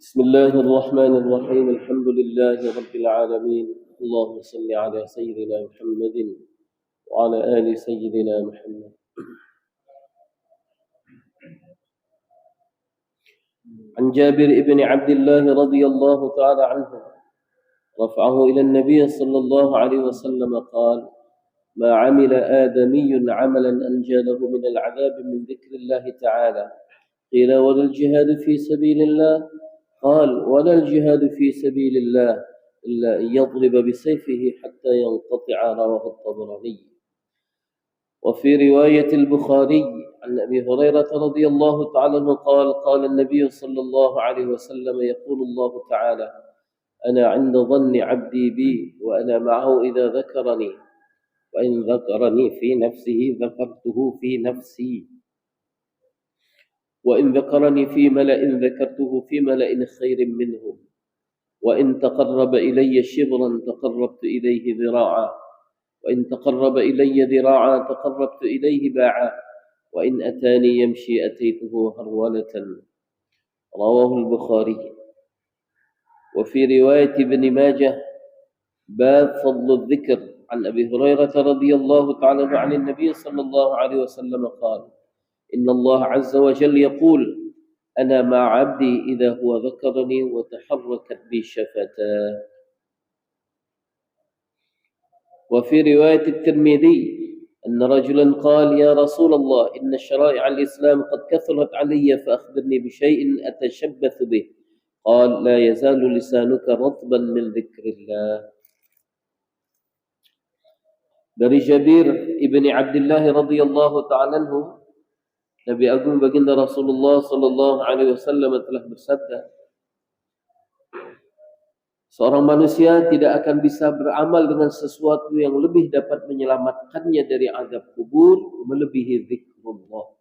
بسم الله الرحمن الرحيم الحمد لله رب العالمين اللهم صل على سيدنا محمد وعلى آل سيدنا محمد. عن جابر بن عبد الله رضي الله تعالى عنه رفعه إلى النبي صلى الله عليه وسلم قال: ما عمل آدمي عملا أنجى له من العذاب من ذكر الله تعالى. قيل: ولا الجهاد في سبيل الله؟ قال: ولا الجهاد في سبيل الله إلا أن يضرب بسيفه حتى ينقطع. رواه الطبراني. وفي رواية البخاري عن أبي هريرة رضي الله تعالى عنه قال: قال النبي صلى الله عليه وسلم: يقول الله تعالى: أنا عند ظن عبدي بي وأنا معه إذا ذكرني، وإن ذكرني في نفسه ذكرته في نفسي، وإن ذكرني في ملأ ذكرته في ملأ خير منهم، وإن تقرب إلي شبرا تقربت إليه ذراعا، وإن تقرب إلي ذراعا تقربت إليه باعا، وإن أتاني يمشي أتيته هرولة. رواه البخاري. وفي رواية ابن ماجه باب فضل الذكر عن أبي هريرة رضي الله تعالى عن النبي صلى الله عليه وسلم قال: إن الله عز وجل يقول: أنا مع عبدي إذا هو ذكرني وتحركت بي شفتاه. وفي رواية الترمذي أن رجلا قال: يا رسول الله، إن شرائع الإسلام قد كثرت علي فأخبرني بشيء أتشبث به. قال: لا يزال لسانك رطبا من ذكر الله. Dari Jabir ibni Abdullah radhiyallahu ta'ala anhu, Nabi Agung baginda Rasulullah sallallahu alaihi wasallam telah bersabda, seorang manusia tidak akan bisa beramal dengan sesuatu yang lebih dapat menyelamatkannya dari azab kubur melebihi zikrullah.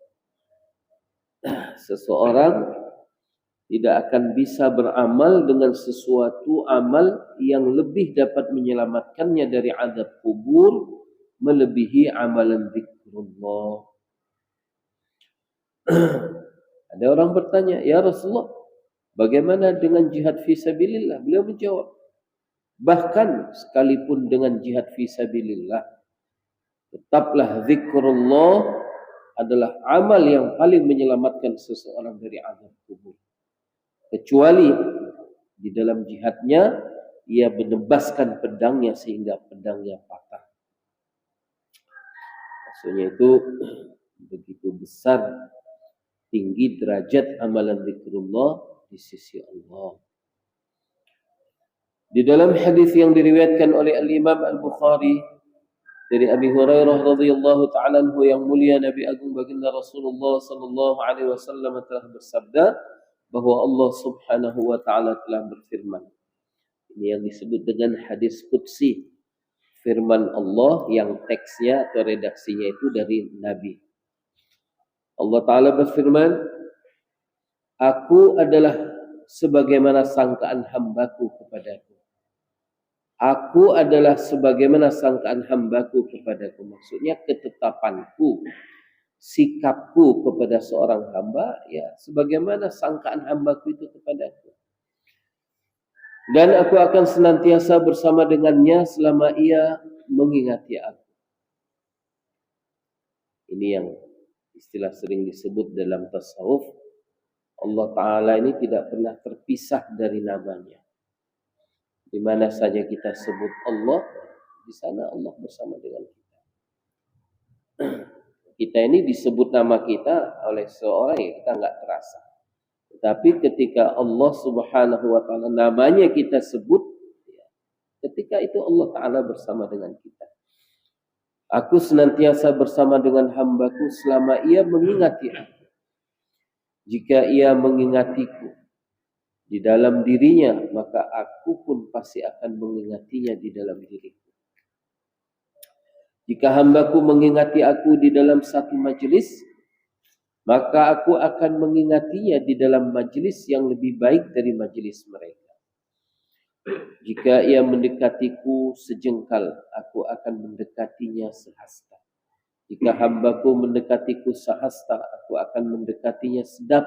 Seseorang tidak akan bisa beramal dengan sesuatu amal yang lebih dapat menyelamatkannya dari azab kubur melebihi amalan zikrullah. Ada orang bertanya, ya Rasulullah, bagaimana dengan jihad fi sabilillah? Beliau menjawab, bahkan sekalipun dengan jihad fi sabilillah, tetaplah zikrullah adalah amal yang paling menyelamatkan seseorang dari azab kubur. Kecuali di dalam jihadnya ia menebaskan pedangnya sehingga pedangnya patah. Maksudnya itu begitu besar tinggi derajat amalan zikrullah di sisi Allah. Di dalam hadis yang diriwayatkan oleh Al-Imam Al-Bukhari dari Abi Hurairah radhiyallahu ta'ala anhu yang mulia, Nabi Agung baginda Rasulullah sallallahu alaihi wasallam telah bersabda bahwa Allah Subhanahu wa ta'ala telah berfirman. Ini yang disebut dengan hadis qudsi. Firman Allah yang teksnya atau redaksinya itu dari Nabi. Allah Ta'ala berfirman, aku adalah sebagaimana sangkaan hambaku kepadaku. Aku adalah sebagaimana sangkaan hambaku kepadaku. Maksudnya ketetapanku, sikapku kepada seorang hamba, ya sebagaimana sangkaan hambaku itu kepadaku. Dan aku akan senantiasa bersama dengannya selama ia mengingati aku. Ini yang istilah sering disebut dalam tasawuf. Allah Ta'ala ini tidak pernah terpisah dari namanya. Di mana saja kita sebut Allah, di sana Allah bersama dengan kita. Kita ini disebut nama kita oleh seorang yang kita nggak terasa. Tapi ketika Allah Subhanahu wa ta'ala namanya kita sebut, ketika itu Allah Ta'ala bersama dengan kita. Aku senantiasa bersama dengan hambaku selama ia mengingati aku. Jika ia mengingatiku di dalam dirinya, maka aku pun pasti akan mengingatinya di dalam diriku. Jika hambaku mengingati aku di dalam satu majelis, maka aku akan mengingatinya di dalam majelis yang lebih baik dari majelis mereka. Jika ia mendekatiku sejengkal, aku akan mendekatinya sehasta. Jika hambaku mendekatiku sehasta, aku akan mendekatinya sedap.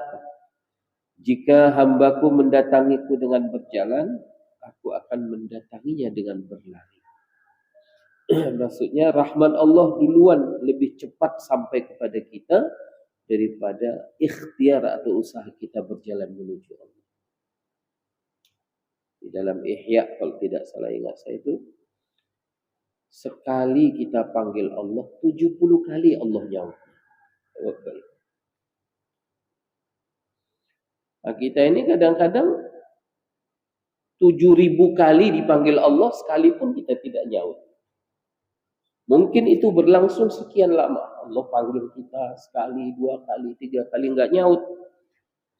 Jika hambaku mendatangiku dengan berjalan, aku akan mendatanginya dengan berlari. Maksudnya rahmat Allah duluan lebih cepat sampai kepada kita daripada ikhtiar atau usaha kita berjalan menuju Allah. Di dalam Ihya, kalau tidak salah ingat saya itu, sekali kita panggil Allah, 70 kali Allah jawab. Nah, kita ini kadang-kadang 7.000 kali dipanggil Allah, sekalipun kita tidak jawab. Mungkin itu berlangsung sekian lama. Allah panggil kita sekali, 2 kali, 3 kali enggak nyaut.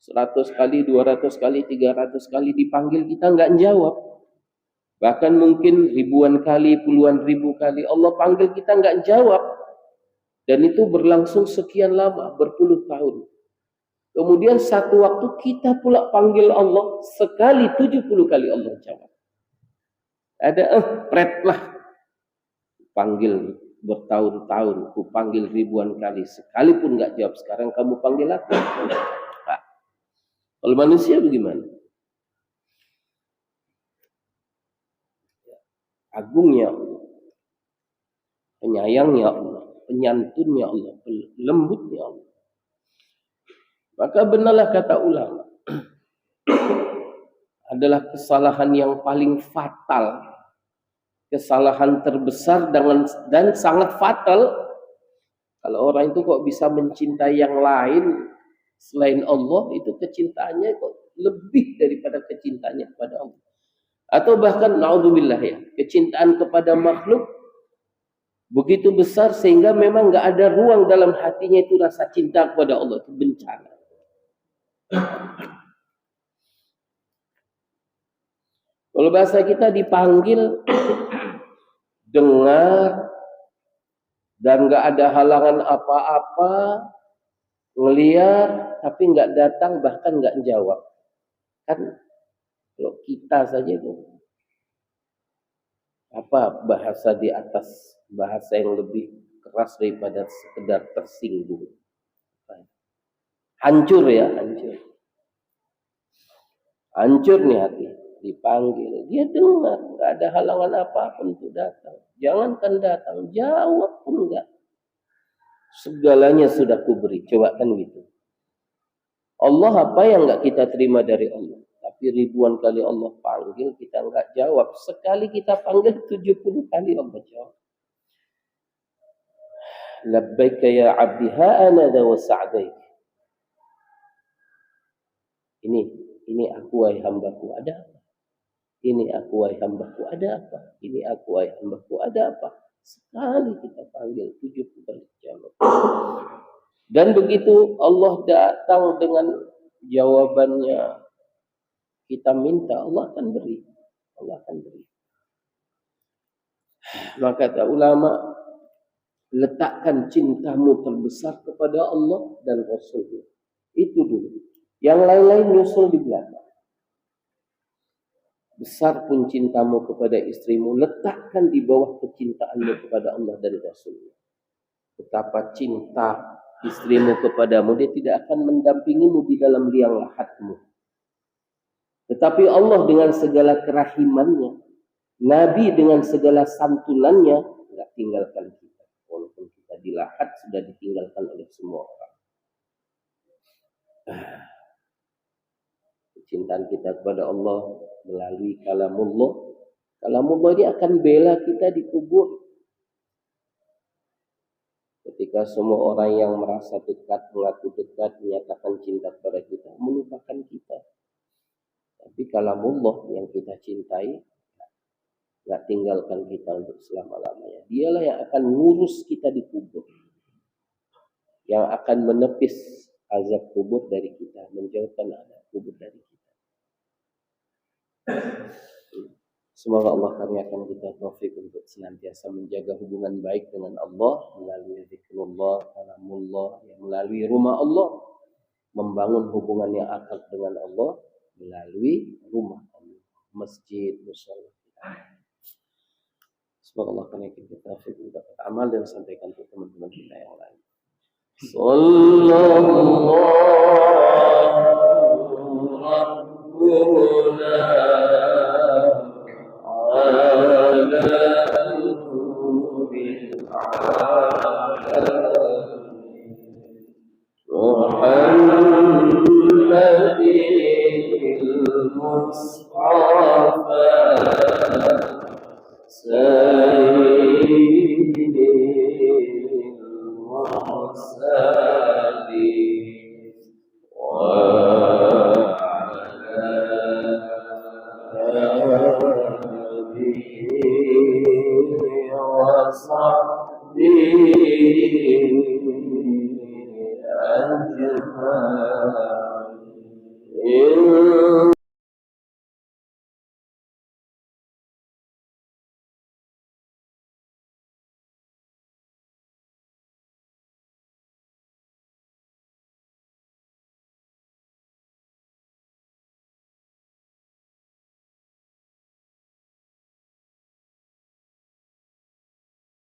100 kali, 200 kali, 300 kali dipanggil kita enggak jawab. Bahkan mungkin ribuan kali, puluhan ribu kali Allah panggil kita enggak jawab. Dan itu berlangsung sekian lama, berpuluh tahun. Kemudian satu waktu kita pula panggil Allah sekali, 70 kali Allah jawab. Ada lah. Panggil bertahun-tahun, ku panggil ribuan kali, sekalipun enggak jawab. Sekarang kamu panggil aku. Nah, kalau manusia bagaimana? Agungnya Allah, penyayangnya Allah, penyantunnya Allah, lembutnya Allah. Maka benarlah kata ulama, adalah kesalahan yang paling fatal, kesalahan terbesar dan sangat fatal kalau orang itu kok bisa mencintai yang lain selain Allah, itu kecintaannya kok lebih daripada kecintaannya kepada Allah. Atau bahkan naudzubillah ya, kecintaan kepada makhluk begitu besar sehingga memang enggak ada ruang dalam hatinya itu rasa cinta kepada Allah, itu bencana. Kalau bahasa kita dipanggil, dengar, dan enggak ada halangan apa-apa, ngeliat, tapi enggak datang, bahkan enggak jawab. Kan kalau kita saja itu, apa bahasa di atas bahasa yang lebih keras daripada sekedar tersinggung. Hancur ya, hancur. Hancur nih hati. Dipanggil, dia dengar, nggak ada halangan apapun untuk datang. Jangankan datang, jawab pun enggak. Segalanya sudah kuberi, coba kan gitu. Allah apa yang enggak kita terima dari Allah? Tapi ribuan kali Allah panggil, kita enggak jawab. Sekali kita panggil, 70 kali Allah jawab. Labbaika ya abdi ha'ana wa sa'daik. Ini aku wahai hambaku, ada apa? Ini aku wahai hambaku, ada apa? Ini aku wahai hambaku, ada apa? Sekali kita panggil, 70 kali jawab. Dan begitu Allah datang dengan jawabannya, kita minta, Allah akan beri. Allah akan beri. Maka kata ulama, letakkan cintamu terbesar kepada Allah dan Rasulnya. Itu dulu. Yang lain-lain nyusul di belakang. Besar pun cintamu kepada istrimu, letakkan di bawah kecintaanmu kepada Allah dan Rasulnya. Betapa cinta istrimu kepadamu, dia tidak akan mendampingimu di dalam liang lahatmu. Tetapi Allah dengan segala kerahimannya, Nabi dengan segala santunannya, tidak tinggalkan kita. Walaupun kita di lahat sudah ditinggalkan oleh semua orang. Kecintaan kita kepada Allah melalui kalamullah. Kalamullah ini akan bela kita di kubur. Ketika semua orang yang merasa dekat, mengaku dekat, menyatakan cinta kepada kita, melupakan kita. Tapi kalamullah yang kita cintai, nggak tinggalkan kita untuk selama-lamanya. Dialah yang akan ngurus kita di kubur. Yang akan menepis azab kubur dari kita, menjauhkan azab kubur dari kita. Semoga Allah karuniakan kita taufik untuk senantiasa menjaga hubungan baik dengan Allah melalui zikrullah, kalamullah, melalui rumah Allah, membangun hubungan yang akrab dengan Allah melalui rumah Allah, masjid, mushola. Semoga Allah karuniakan kita taufik untuk amal dan sampaikan untuk teman-teman kita yang lain. Sallallahu